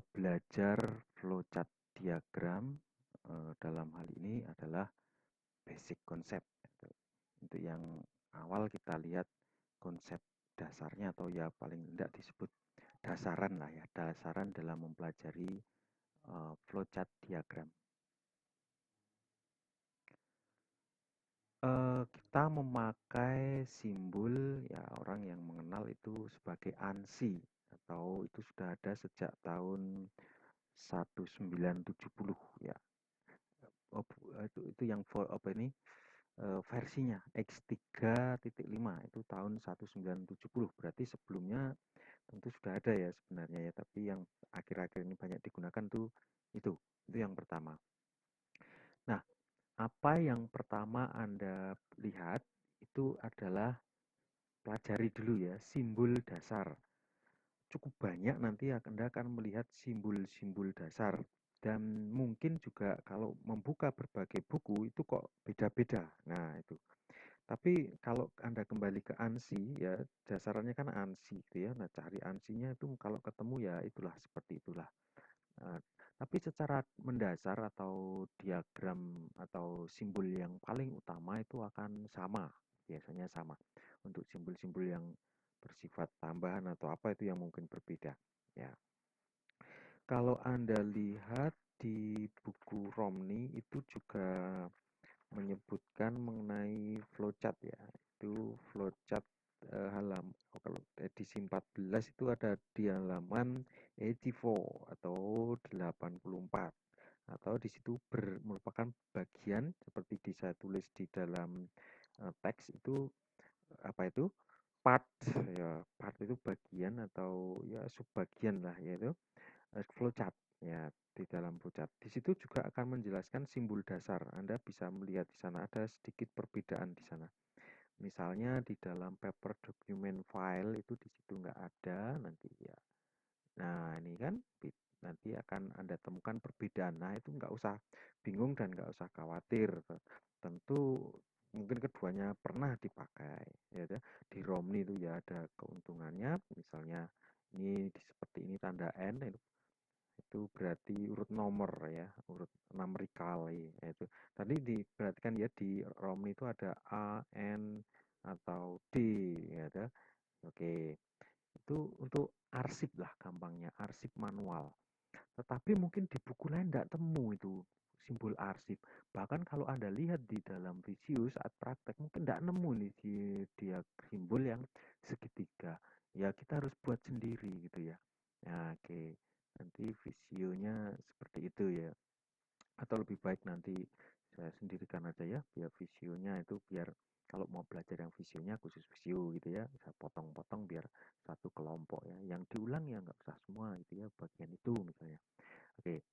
belajar flowchart diagram, dalam hal ini adalah basic konsep gitu. Untuk yang awal kita lihat konsep dasarnya atau ya paling tidak disebut dasaran lah ya, dasaran dalam mempelajari flowchart diagram. Kita memakai simbol ya orang yang mengenal itu sebagai ANSI atau itu sudah ada sejak tahun 1970 ya. Itu yang apa ini versinya X3.5 itu tahun 1970. Berarti sebelumnya tentu sudah ada ya sebenarnya ya, tapi yang akhir-akhir ini banyak digunakan tuh itu. Itu yang pertama. Nah, apa yang pertama Anda lihat itu adalah pelajari dulu ya simbol dasar. Cukup banyak nanti Anda akan melihat simbol-simbol dasar dan mungkin juga kalau membuka berbagai buku itu kok beda-beda. Nah, itu. Tapi kalau Anda kembali ke ANSI ya dasarannya kan ANSI gitu ya. Nah, cari ANSI-nya itu kalau ketemu ya itulah seperti itulah. Nah, tapi secara mendasar atau diagram atau simbol yang paling utama itu akan sama, biasanya sama. Untuk simbol-simbol yang bersifat tambahan atau apa itu yang mungkin berbeda. Ya, kalau Anda lihat di buku Romney itu juga menyebutkan mengenai flowchart ya. Itu flowchart kalau edisi 14 itu ada di halaman 84 atau 84 atau di situ merupakan bagian seperti saya tulis di dalam teks itu apa itu part ya part itu bagian atau ya subbagian lah yaitu flowchart ya di dalam flowchart. Di situ juga akan menjelaskan simbol dasar. Anda bisa melihat di sana ada sedikit perbedaan di sana. Misalnya di dalam paper document file itu di situ nggak ada nanti ya. Nah ini kan nanti akan Anda temukan perbedaan. Nah itu nggak usah bingung dan nggak usah khawatir. Tentu mungkin keduanya pernah dipakai. Ya, di Romney itu ya ada keuntungannya. Misalnya ini seperti ini tanda N itu berarti urut nomor ya, urut numerically itu. Tadi diperhatikan ya di Romney itu ada A, N atau D ya. Oke, itu untuk arsip lah gampangnya, arsip manual. Tetapi mungkin di buku lain tidak temu itu simbol arsip. Bahkan kalau Anda lihat di dalam Visius saat praktek mungkin tidak nemu nih di dia simbol yang segitiga. Ya kita harus buat sendiri gitu ya. Nah, oke. Nanti visionya seperti itu ya. Atau lebih baik nanti saya sendirikan aja ya, biar visionya itu biar kalau mau belajar yang visionya khusus visio gitu ya, saya potong-potong biar satu kelompok ya. Yang diulang ya nggak usah semua gitu ya, bagian itu misalnya. Oke,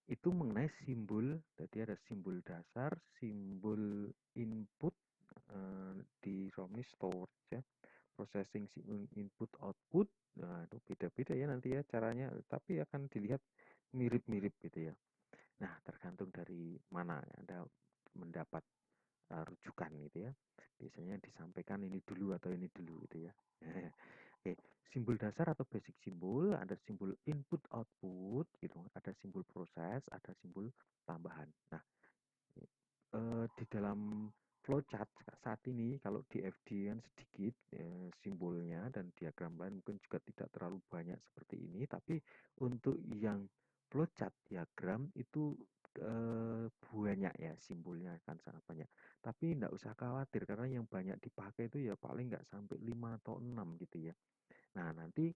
itu mengenai simbol, jadi ada simbol dasar, simbol input di Romney storage ya, processing input output. Nah, itu beda-beda ya nanti ya caranya, tapi akan dilihat mirip-mirip gitu ya. Nah, tergantung dari mana Anda mendapat rujukan gitu ya. Biasanya disampaikan ini dulu atau ini dulu gitu ya. Oke, simbol dasar atau basic simbol, ada simbol input output gitu, ada simbol proses, ada simbol tambahan. Nah, di dalam flowchart saat ini kalau di FD kan sedikit simbolnya dan diagram lain mungkin juga tidak terlalu banyak seperti ini, tapi untuk yang flowchart diagram itu banyak ya simbolnya akan sangat banyak. Tapi tidak usah khawatir karena yang banyak dipakai itu ya paling nggak sampai 5 atau 6 gitu ya. Nah, nanti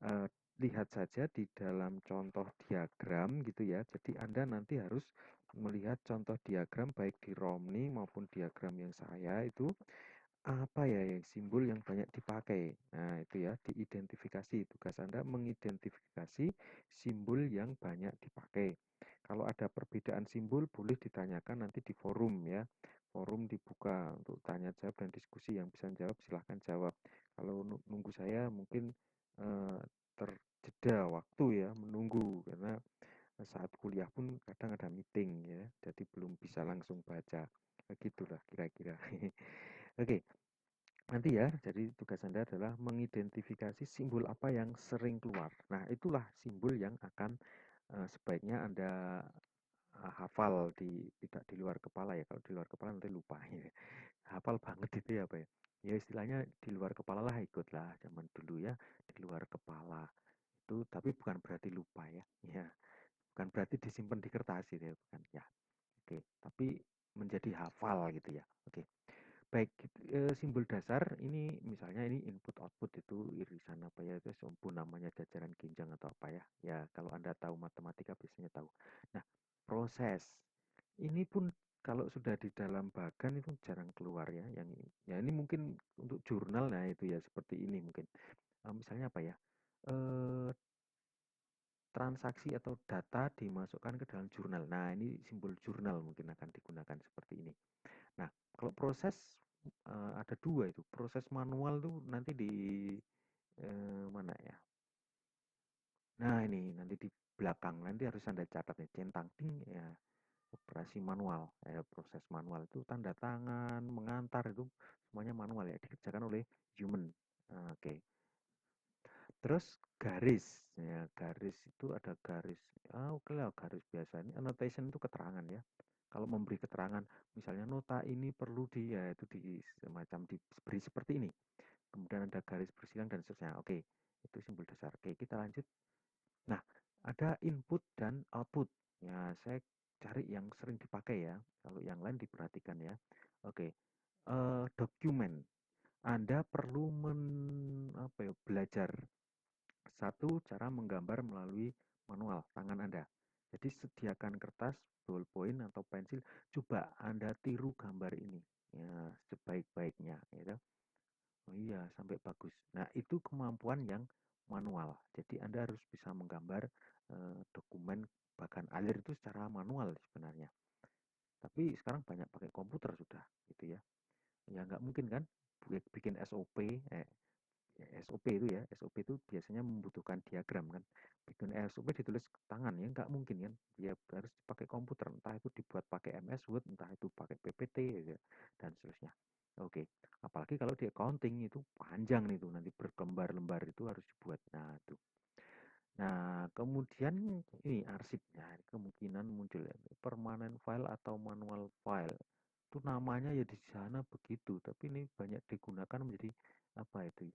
eh, lihat saja di dalam contoh diagram gitu ya. Jadi Anda nanti harus melihat contoh diagram baik di Romney maupun diagram yang saya itu apa ya yang simbol yang banyak dipakai. Nah, itu ya diidentifikasi. Tugas Anda mengidentifikasi simbol yang banyak dipakai. Kalau ada perbedaan simbol boleh ditanyakan nanti di forum ya. Forum dibuka untuk tanya jawab dan diskusi, yang bisa jawab silahkan jawab. Kalau nunggu saya mungkin terjeda waktu ya menunggu karena saat kuliah pun kadang ada meeting ya, jadi belum bisa langsung baca. Begitulah kira-kira. Oke, Nanti ya, jadi tugas Anda adalah mengidentifikasi simbol apa yang sering keluar. Nah, itulah simbol yang akan sebaiknya Anda hafal tidak di luar kepala ya. Kalau di luar kepala nanti lupa ya. Hafal banget itu ya apa ya? Ya istilahnya di luar kepala lah ikutlah zaman dulu ya di luar kepala itu tapi bukan berarti lupa ya. Ya, bukan berarti disimpan di kertas gitu ya, bukan ya. Oke, tapi menjadi hafal gitu ya. Oke. Baik, simbol dasar ini misalnya ini input output itu irisan apa ya itu sumbu namanya jajaran ginjang atau apa ya. Ya, kalau Anda tahu matematika biasanya tahu. Nah, proses ini pun kalau sudah di dalam bagan itu jarang keluar ya. Yang ini, ya ini mungkin untuk jurnal nah itu ya seperti ini mungkin. Misalnya apa ya? Eh, transaksi atau data dimasukkan ke dalam jurnal. Nah, ini simbol jurnal mungkin akan digunakan seperti ini. Nah, kalau proses ada dua itu. Proses manual tuh nanti di mana ya? Nah, ini nanti di belakang nanti harus Anda catat nih centang ting ya. Operasi manual, proses manual itu tanda tangan, mengantar itu semuanya manual ya dikerjakan oleh human. Oke. Terus garis, ya garis itu ada garis. Oke lah garis biasa ini annotation itu keterangan ya. Kalau memberi keterangan, misalnya nota ini perlu ya itu di semacam diberi seperti ini. Kemudian ada garis bersilang dan seterusnya. Oke, itu simbol dasar. Oke, kita lanjut. Nah, ada input dan output. Ya, saya cari yang sering dipakai ya. Kalau yang lain diperhatikan ya. Oke, dokumen. Anda perlu belajar satu cara menggambar melalui manual tangan Anda. Jadi sediakan kertas, ballpoint atau pensil. Coba Anda tiru gambar ini ya sebaik-baiknya gitu. Oh iya, sampai bagus. Nah, itu kemampuan yang manual. Jadi Anda harus bisa menggambar dokumen bahkan alir itu secara manual sebenarnya. Tapi sekarang banyak pakai komputer sudah, gitu ya. Ya nggak mungkin kan bikin SOP, SOP itu ya, SOP itu biasanya membutuhkan diagram kan. Bikin SOP ditulis tangan ya nggak mungkin kan. Dia harus pakai komputer, entah itu dibuat pakai MS Word, entah itu pakai PPT ya, dan seterusnya. Oke, apalagi kalau di accounting itu panjang itu nanti berlembar-lembar itu harus dibuat. Nah, itu. Nah, kemudian ini arsipnya kemungkinan muncul ya, permanent file atau manual file. Itu namanya ya di sana begitu, tapi ini banyak digunakan menjadi apa itu?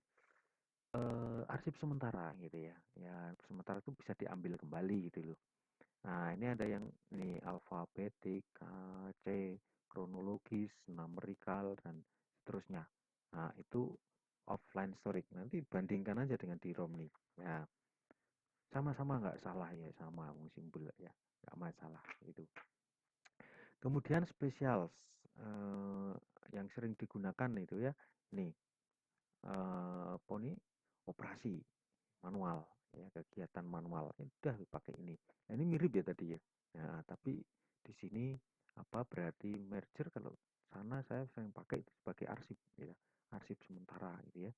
Arsip sementara gitu ya. Ya, sementara itu bisa diambil kembali gitu loh. Nah, ini ada yang ini alfabetik, C, kronologis, numerical dan seterusnya. Nah, itu offline storage. Nanti bandingkan aja dengan di ROM nih. Ya, sama-sama nggak salah ya, sama simbol ya. Nggak masalah itu. Kemudian spesial yang sering digunakan itu ya. Nih, poni operasi manual ya kegiatan manual udah pakai ini. Nah, ini mirip ya tadi ya. Nah, tapi di sini apa berarti merger kalau sana saya sering pakai sebagai arsip ya. Arsip sementara gitu ya.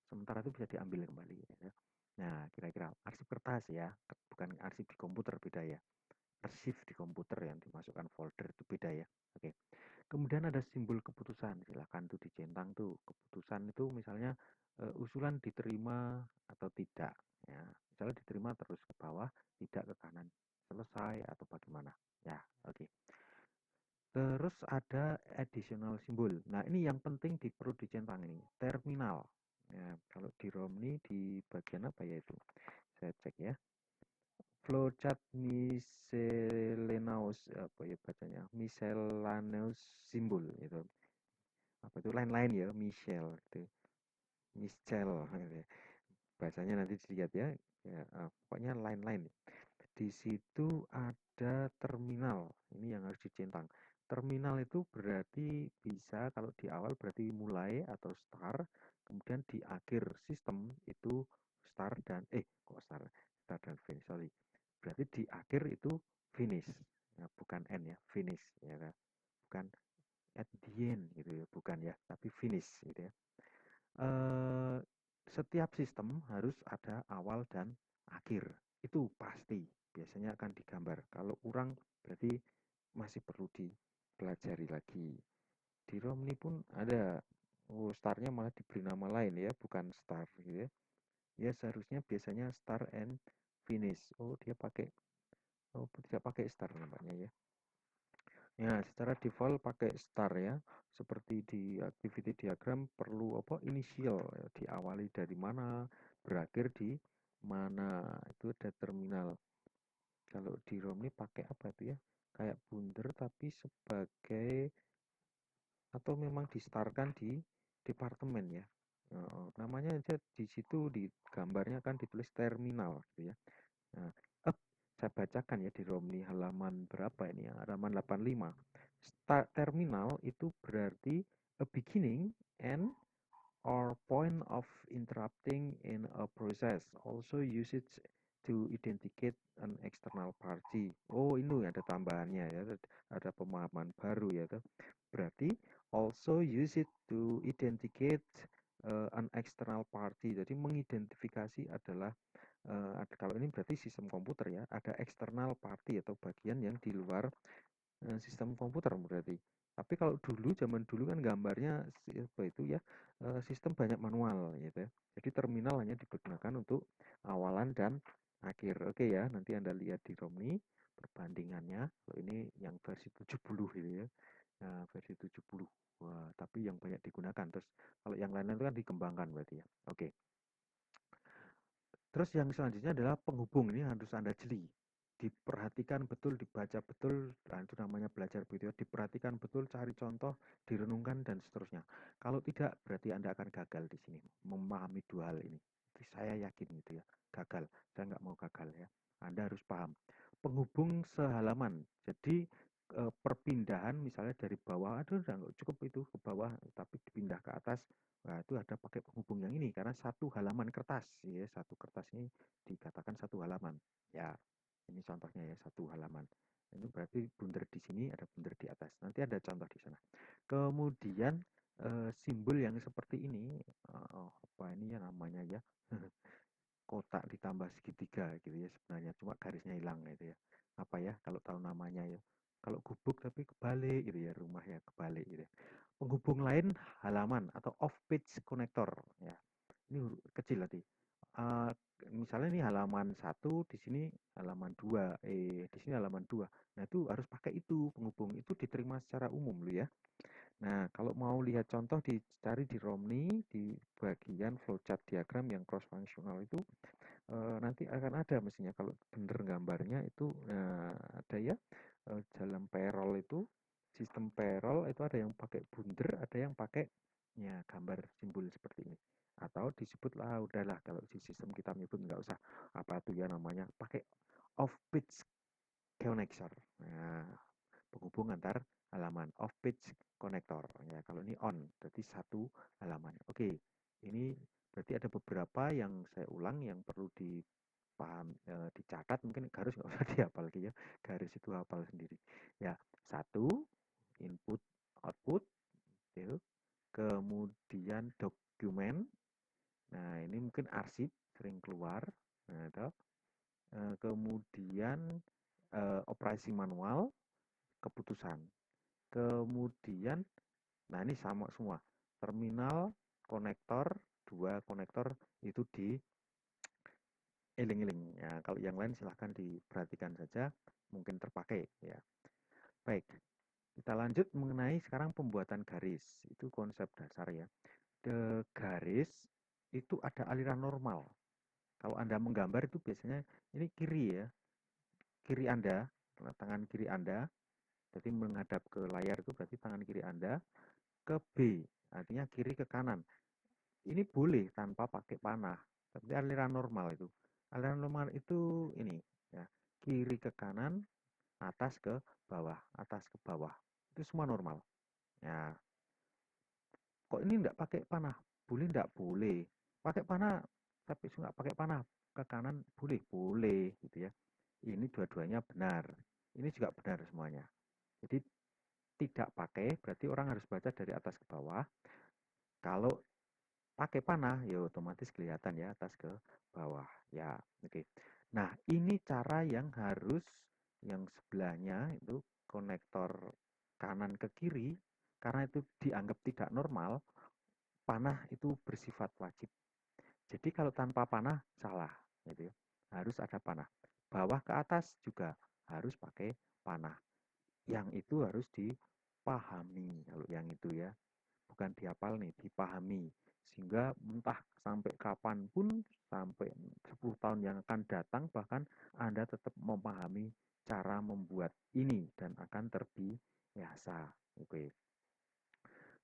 Sementara itu bisa diambil kembali ya. Nah, kira-kira arsip kertas ya, bukan arsip di komputer beda ya. Arsip di komputer yang dimasukkan folder itu beda ya. Oke. Kemudian ada simbol keputusan, silakan tuh dicentang tuh. Keputusan itu misalnya usulan diterima atau tidak. Ya, misalnya diterima terus ke bawah, tidak ke kanan. Selesai atau bagaimana. Ya, oke. Terus ada additional symbol. Nah, ini yang penting perlu dicentang ini. Terminal. Ya, kalau di ROM ini di bagian apa ya itu? Saya cek ya. Flowchart miscellaneous apa ya bacanya? Miscellaneous symbol itu apa itu lain-lain ya Michelle gitu Michelle gitu ya. Bahasanya nanti dilihat ya, ya pokoknya lain-lain di situ ada terminal ini yang harus dicentang. Terminal itu berarti bisa kalau di awal berarti mulai atau start, kemudian di akhir sistem itu start dan start dan finish, sorry, berarti di akhir itu finish ya, bukan end ya, finish ya kan, bukan at the end gitu ya, bukan ya, tapi finish gitu ya. Eh, Setiap sistem harus ada awal dan akhir. Itu pasti. Biasanya akan digambar. Kalau kurang berarti masih perlu dipelajari lagi. Di ROM ini pun ada. Oh, startnya malah biasanya start and finish. Oh, dia pakai, oh tidak pakai start nampaknya ya. Ya, secara default pakai star ya. Seperti di activity diagram perlu apa? Initial ya, diawali dari mana, berakhir di mana. Itu ada terminal. Kalau di ROM ini pakai apa itu ya? Kayak bundar tapi sebagai atau memang distarkan di departemen ya. Namanya aja di situ di gambarnya kan ditulis terminal gitu ya. Nah, eh, saya bacakan ya di ROM ini halaman berapa ini ya? Halaman 85. Start terminal itu berarti a beginning, end, or point of interrupting in a process. Also use it to identify an external party. Oh, ini ada tambahannya ya, ada pemahaman baru ya. Berarti also use it to identify an external party. Jadi mengidentifikasi adalah kalau ini berarti sistem komputer ya, ada external party atau bagian yang di luar sistem komputer berarti. Tapi kalau dulu, zaman dulu kan gambarnya apa itu ya, sistem banyak manual gitu ya. Jadi terminal hanya digunakan untuk awalan dan akhir. Oke ya, nanti Anda lihat di ROM ini perbandingannya. Kalau ini yang versi 70 gitu ya. Nah, versi 70. Wah, tapi yang banyak digunakan. Terus kalau yang lain-lain itu kan dikembangkan berarti ya. Oke. Terus yang selanjutnya adalah penghubung. Ini harus Anda jeli. Diperhatikan betul, dibaca betul, nah itu namanya belajar begitu ya. Diperhatikan betul, cari contoh, direnungkan, dan seterusnya. Kalau tidak, berarti Anda akan gagal di sini. Memahami dua hal ini. Saya yakin gitu ya. Gagal. Saya nggak mau gagal ya. Anda harus paham. Penghubung sehalaman. Jadi perpindahan misalnya dari bawah, aduh udah nggak cukup itu ke bawah, tapi dipindah ke atas. Nah, itu ada pakai penghubung yang ini karena satu halaman kertas ya, satu kertas ini dikatakan satu halaman. Ya, ini contohnya ya satu halaman. Ini berarti bundar di sini ada bundar di atas. Nanti ada contoh di sana. Kemudian simbol yang seperti ini apa ini ya namanya ya? Kotak ditambah segitiga gitu ya sebenarnya, cuma garisnya hilang gitu ya. Apa ya kalau tahu namanya ya. Kalau gubuk tapi kebalik gitu ya, rumah ya kebalik gitu ya. Penghubung lain halaman atau off page connector ya. Ini kecil tadi. Uh, Misalnya ini halaman satu, di sini halaman 2, di sini halaman 2. Nah, itu harus pakai itu penghubung. Itu diterima secara umum loh ya. Nah, kalau mau lihat contoh dicari di Romni di bagian flowchart diagram yang cross functional itu nanti akan ada mestinya kalau bener gambarnya itu ada ya dalam payroll itu sistem payroll itu ada yang pakai bundar, ada yang pakai ya gambar simbol seperti ini. Atau disebutlah udahlah kalau di sistem kita menyebut nggak usah apa tuh ya namanya pakai off page connector. Nah, penghubung antar halaman off page connector ya. Kalau ini on berarti satu halaman. Oke, ini berarti ada beberapa yang saya ulang yang perlu dipaham, dicatat, mungkin garis nggak usah dihafal lagi ya, garis itu hafal sendiri ya. Satu, input output gitu. Kemudian dokumen, nah ini mungkin arsip sering keluar, nah itu. Kemudian operasi manual, keputusan. Kemudian, nah ini sama semua. Terminal, konektor, dua konektor itu di eling-eling. Ya, kalau yang lain silahkan diperhatikan saja, mungkin terpakai ya. Baik, kita lanjut mengenai sekarang pembuatan garis. Itu konsep dasar ya. Garis itu ada aliran normal. Kalau Anda menggambar itu biasanya ini kiri ya. Kiri Anda, tangan kiri Anda, jadi menghadap ke layar itu berarti tangan kiri Anda ke B, artinya kiri ke kanan. Ini boleh tanpa pakai panah, tapi aliran normal itu. Aliran normal itu ini ya, kiri ke kanan, atas ke bawah, atas ke bawah. Itu semua normal. Ya, kok ini enggak pakai panah? Boleh enggak? Boleh. Pakai panah, tapi nggak pakai panah ke kanan boleh, boleh gitu ya. Ini dua-duanya benar. Ini juga benar semuanya. Jadi tidak pakai berarti orang harus baca dari atas ke bawah. Kalau pakai panah ya otomatis kelihatan ya atas ke bawah ya. Oke. Nah, ini cara yang harus yang sebelahnya itu konektor kanan ke kiri karena itu dianggap tidak normal, panah itu bersifat wajib. Jadi kalau tanpa panah salah. gitu ya. Harus ada panah. Bawah ke atas juga harus pakai panah. Yang itu harus dipahami kalau yang itu ya. Bukan dihafal nih, dipahami. Sehingga entah sampai kapanpun, sampai 10 tahun yang akan datang, bahkan Anda tetap memahami cara membuat ini dan akan terbiasa. Oke.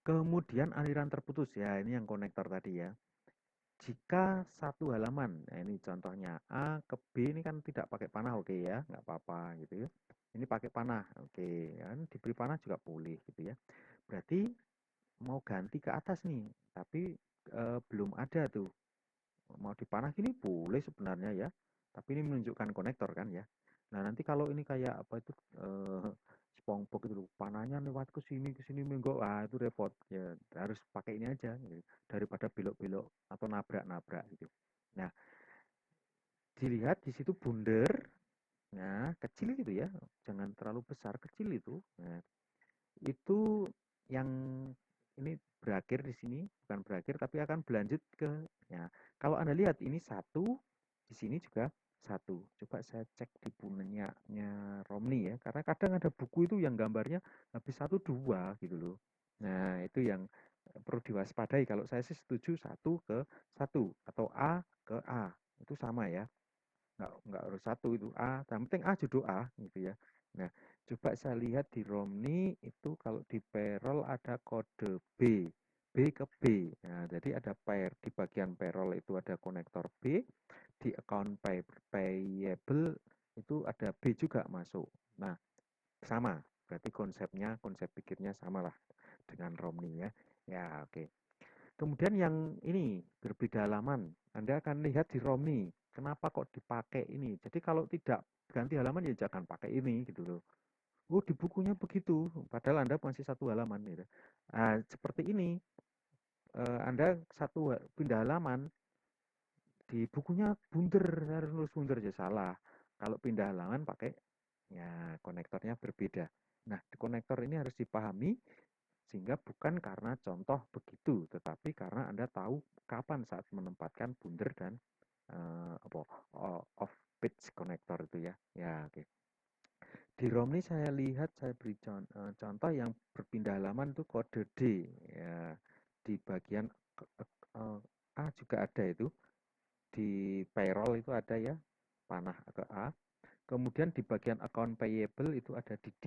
Kemudian aliran terputus ya, ini yang konektor tadi ya. Jika satu halaman, nah ini contohnya A ke B ini kan tidak pakai panah, oke ya, nggak apa-apa gitu ya. Ini pakai panah, oke, kan diberi panah juga boleh gitu ya. Berarti mau ganti ke atas nih, tapi belum ada tuh. Mau dipanah gini boleh sebenarnya ya, tapi ini menunjukkan konektor kan ya. Nah nanti kalau ini kayak apa itu SpongeBob itu panahnya lewat ke sini minggu, ah itu repot ya, harus pakai ini aja gitu. Daripada belok-belok atau nabrak-nabrak gitu. Nah dilihat di situ bundar, nah kecil gitu ya, jangan terlalu besar, kecil itu. Nah itu yang ini berakhir di sini, bukan berakhir tapi akan berlanjut ke ya. Kalau Anda lihat ini satu, di sini juga satu. Coba saya cek di punyanya Romney ya, karena kadang ada buku itu yang gambarnya habis satu dua gitu loh. Nah, itu yang perlu diwaspadai. Kalau saya sih setuju satu ke satu atau A ke A. Itu sama ya, nggak harus satu itu A, yang penting A judul A gitu ya. Nah, coba saya lihat di Romni itu kalau di payroll ada kode B, B ke B. Nah, jadi ada pair di bagian payroll itu ada konektor B, di account payable itu ada B juga masuk. Nah, sama. Berarti konsep pikirnya sama lah dengan Romni ya. Ya, oke. Kemudian yang ini berbeda halaman. Anda akan lihat di Romni, kenapa kok dipakai ini. Jadi kalau tidak ganti halaman ya jangan pakai ini gitu loh. Oh di bukunya begitu, padahal Anda masih satu halaman gitu. Nah, seperti ini, Anda pindah halaman, di bukunya bundar, harus nulis bundar ya salah. Kalau pindah halaman pakai ya konektornya berbeda. Nah, di konektor ini harus dipahami sehingga bukan karena contoh begitu, tetapi karena Anda tahu kapan saat menempatkan bundar dan apa off page konektor itu ya. Ya, oke. Di Romni saya lihat saya beri contoh yang berpindah halaman itu kode D ya. Di bagian eh, A juga ada itu. Di payroll itu ada ya, panah ke A. Kemudian di bagian account payable itu ada di D.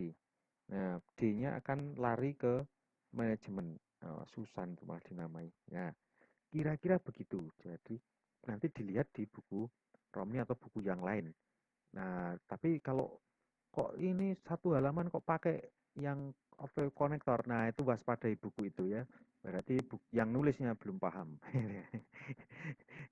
Nah, D-nya akan lari ke manajemen. Susan itu malah dinamai. Nah, kira-kira begitu. Jadi nanti dilihat di buku Romni atau buku yang lain. Nah, tapi kalau kok ini satu halaman kok pakai yang auto konektor. Nah, itu waspadai buku itu ya. Berarti yang nulisnya belum paham.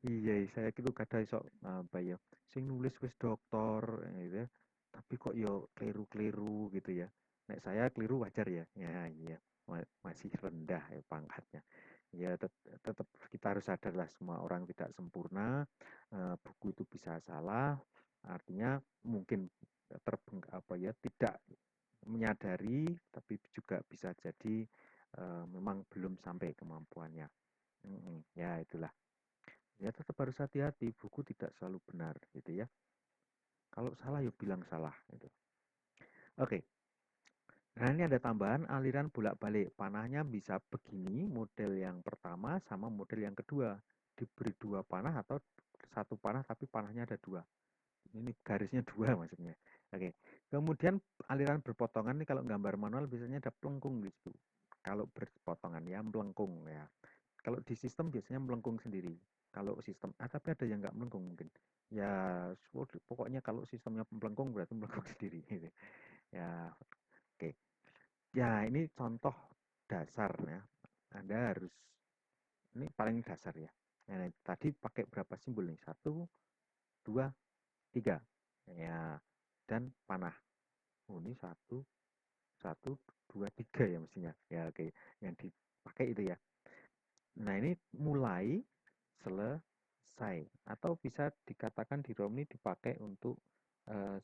Iya, saya gitu kadang iso apa ya. Sing nulis wis doktor gitu ya. Tapi kok yo keliru-keliru gitu ya. Nek saya keliru wajar ya. Ya, iya. Masih rendah ya pangkatnya. Ya tetap kita harus sadar lah semua orang tidak sempurna. Buku itu bisa salah. Artinya mungkin apa ya tidak menyadari tapi juga bisa jadi memang belum sampai kemampuannya. Ya itulah. Ya tetap harus hati-hati, buku tidak selalu benar gitu ya. Kalau salah ya bilang salah gitu. Oke. Nah, ini ada tambahan aliran bolak-balik. Panahnya bisa begini, model yang pertama sama model yang kedua. Diberi dua panah atau satu panah tapi panahnya ada dua. Ini garisnya dua maksudnya. Oke. Kemudian aliran berpotongan nih kalau gambar manual biasanya ada pelengkung di situ. Kalau berpotongan ya melengkung ya. Kalau di sistem biasanya melengkung sendiri. Kalau sistem, tapi ada yang nggak melengkung mungkin. Ya, pokoknya kalau sistemnya melengkung berarti melengkung sendiri. Gitu. Ya, oke. Ya, ini contoh dasar ya. Anda harus, ini paling dasar ya. Nah, tadi pakai berapa simbol nih? Satu, dua, tiga. Ya, dan panah. Oh, ini satu, satu, dua, tiga ya mestinya. Ya, oke. Yang dipakai itu ya. Nah, ini mulai, selesai. Atau bisa dikatakan di ROM ini dipakai untuk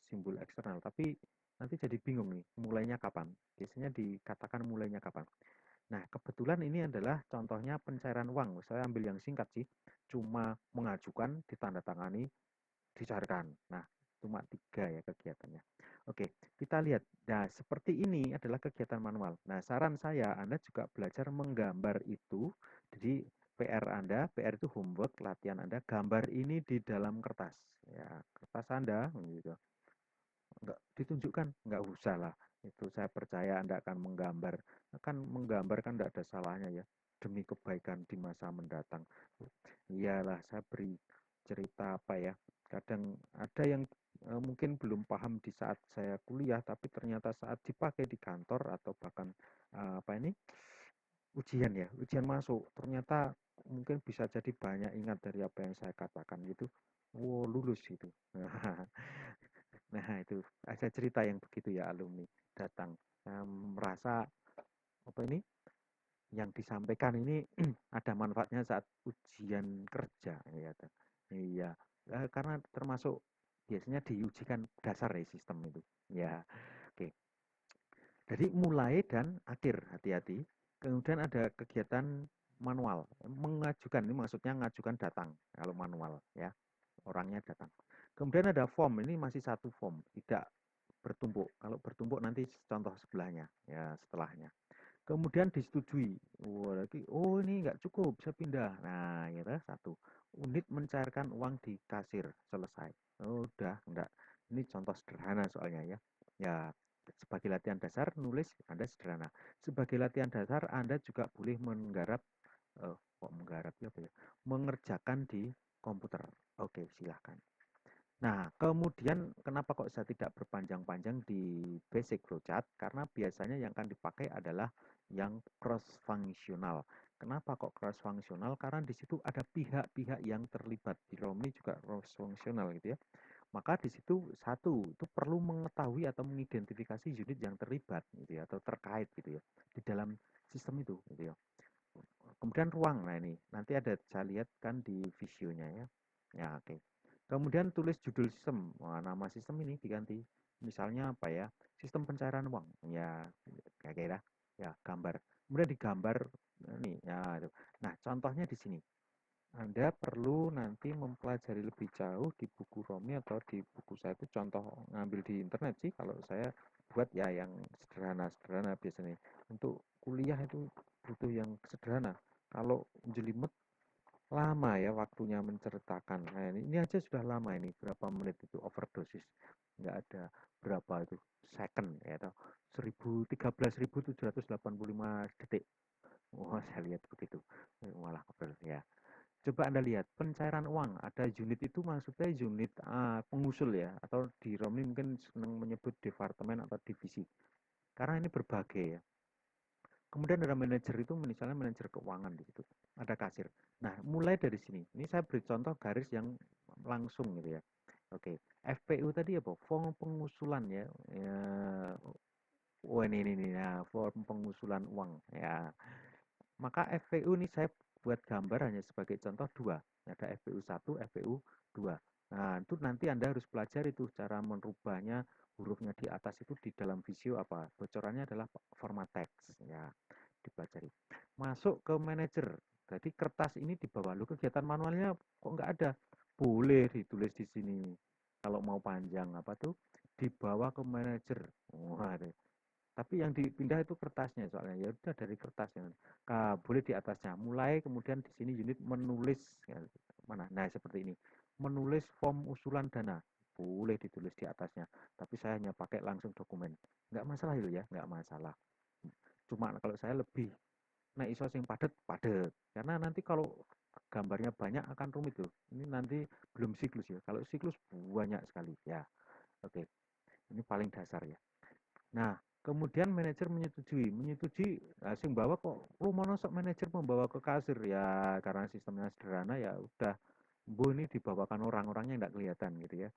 simbol eksternal. Tapi nanti jadi bingung nih, mulainya kapan? Biasanya dikatakan mulainya kapan. Nah, kebetulan ini adalah contohnya pencairan uang. Saya ambil yang singkat sih, cuma mengajukan, ditandatangani, dicairkan. Nah, cuma 3 ya kegiatannya. Oke, kita lihat. Nah, seperti ini adalah kegiatan manual. Nah, saran saya Anda juga belajar menggambar itu. Jadi PR itu homework, latihan Anda, gambar ini di dalam kertas. Ya, kertas Anda gitu. Enggak ditunjukkan, enggak usah lah. Itu saya percaya Anda akan menggambar. Kan menggambar kan enggak ada salahnya ya. Demi kebaikan di masa mendatang. Iyalah, saya beri cerita apa ya. Kadang ada yang mungkin belum paham di saat saya kuliah, tapi ternyata saat dipakai di kantor atau bahkan apa ini ujian ya, ujian masuk. Ternyata mungkin bisa jadi banyak ingat dari apa yang saya katakan gitu. Wow, lulus gitu. Nah, itu ada cerita yang begitu ya alumni datang. Saya merasa apa ini yang disampaikan ini ada manfaatnya saat ujian kerja ya. Iya, karena termasuk biasanya diujikan dasar ya sistem itu. Ya, oke. Jadi mulai dan akhir hati-hati. Kemudian ada kegiatan manual. Mengajukan ini maksudnya mengajukan datang kalau manual ya. Orangnya datang. Kemudian ada form, ini masih satu form, tidak bertumpuk. Kalau bertumpuk nanti contoh sebelahnya ya setelahnya. Kemudian disetujui. Oh, lagi, oh ini nggak cukup, saya pindah. Nah, ya satu. Unit mencairkan uang di kasir, selesai. Oh, udah, enggak. Ini contoh sederhana soalnya ya. Ya, sebagai latihan dasar, nulis Anda sederhana. Sebagai latihan dasar, Anda juga boleh menggarap, kok menggarap ya apa ya? Mengerjakan di komputer. Oke, silahkan. Nah, kemudian kenapa kok saya tidak berpanjang-panjang di basic flowchart? Karena biasanya yang akan dipakai adalah yang cross functional. Kenapa kok cross functional? Karena di situ ada pihak-pihak yang terlibat. Di Romni juga cross functional gitu ya. Maka di situ satu itu perlu mengetahui atau mengidentifikasi unit yang terlibat gitu ya atau terkait gitu ya di dalam sistem itu gitu ya. Kemudian ruang, nah ini nanti ada saya lihat kan di visionya ya. Ya oke. Kemudian tulis judul sistem. Wah, nama sistem ini diganti. Misalnya apa ya? Sistem pencairan uang. Ya, kayak kira. Ya, gambar. Kemudian digambar ini. Ya, itu. Nah, contohnya di sini. Anda perlu nanti mempelajari lebih jauh di buku Romi atau di buku saya itu contoh ngambil di internet sih kalau saya buat ya yang sederhana-sederhana biasanya. Untuk kuliah itu butuh yang sederhana. Kalau jelimet lama ya waktunya menceritakan. Nah, ini aja sudah lama ini berapa menit itu overdosis. Nggak ada berapa itu second ya atau 13.785 detik. Wah, saya lihat begitu. Malah kebel ya. Coba Anda lihat pencairan uang, ada unit itu maksudnya unit pengusul ya, atau di Romni mungkin senang menyebut departemen atau divisi. Karena ini berbagai ya. Kemudian ada manajer itu misalnya manajer keuangan di situ. Ada kasir. Nah, mulai dari sini. Ini saya beri contoh garis yang langsung gitu ya. Oke, FPU tadi apa? Form pengusulan ya. Ya, oh ini ya, form pengusulan uang ya. Maka FPU ini saya buat gambar hanya sebagai contoh dua. Ada FPU 1, FPU 2. Nah, itu nanti Anda harus pelajari itu cara merubahnya hurufnya di atas itu di dalam visio apa. Bocorannya adalah format teks ya, dipelajari. Masuk ke manajer. Jadi kertas ini di bawah lu kegiatan manualnya kok nggak ada. Boleh ditulis di sini. Kalau mau panjang apa tuh dibawa ke manajer. Wah, tapi yang dipindah itu kertasnya soalnya ya udah dari kertas ya. Boleh di atasnya. Mulai kemudian di sini unit menulis ya, mana? Nah, seperti ini. Menulis form usulan dana. Boleh ditulis di atasnya. Tapi saya hanya pakai langsung dokumen. Nggak masalah ya, nggak masalah. Cuma kalau saya lebih nah iso sing padet padet. Karena nanti kalau gambarnya banyak akan rumit tuh. Ini nanti belum siklus ya. Kalau siklus banyak sekali ya. Oke. Ini paling dasar ya. Nah, kemudian manajer menyetujui sing bawa kok lu mana sok manajer membawa ke kasir ya karena sistemnya sederhana ya udah bu ini dibawakan orang-orangnya nggak kelihatan gitu ya.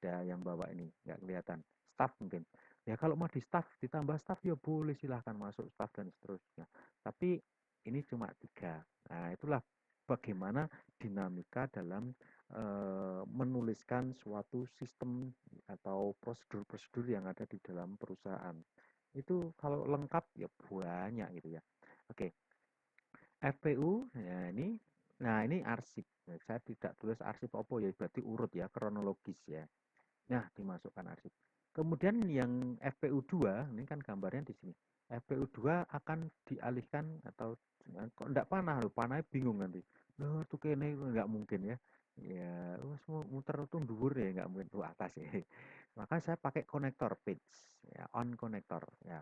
Ada yang bawa ini nggak kelihatan. Staff mungkin. Ya kalau mau di staff ditambah staff ya boleh silahkan masuk staff dan seterusnya. Tapi ini cuma tiga. Nah, itulah bagaimana dinamika dalam menuliskan suatu sistem atau prosedur-prosedur yang ada di dalam perusahaan. Itu kalau lengkap ya banyak gitu ya. Oke, FPU ya ini Nah, ini arsip. Nah, saya tidak tulis arsip apa ya, berarti urut ya, kronologis ya. Nah, dimasukkan arsip. Kemudian yang FPU2, ini kan gambarnya di sini. FPU2 akan dialihkan atau kok enggak panah loh, panahnya bingung nanti. Loh, tuh kene enggak mungkin ya. Ya, wes muter tuh dhuwur ya enggak mungkin tuh atas ya. Maka saya pakai konektor page ya, on konektor ya.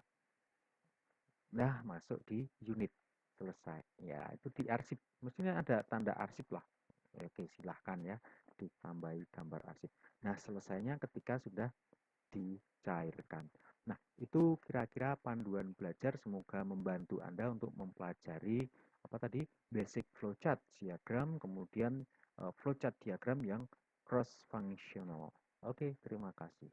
Nah, masuk di unit selesai. Ya, itu di arsip. Mestinya ada tanda arsip lah. Oke, silahkan ya ditambahi gambar arsip. Nah, selesainya ketika sudah dicairkan. Nah, itu kira-kira panduan belajar semoga membantu Anda untuk mempelajari apa tadi basic flowchart diagram, kemudian flowchart diagram yang cross functional. Oke, terima kasih.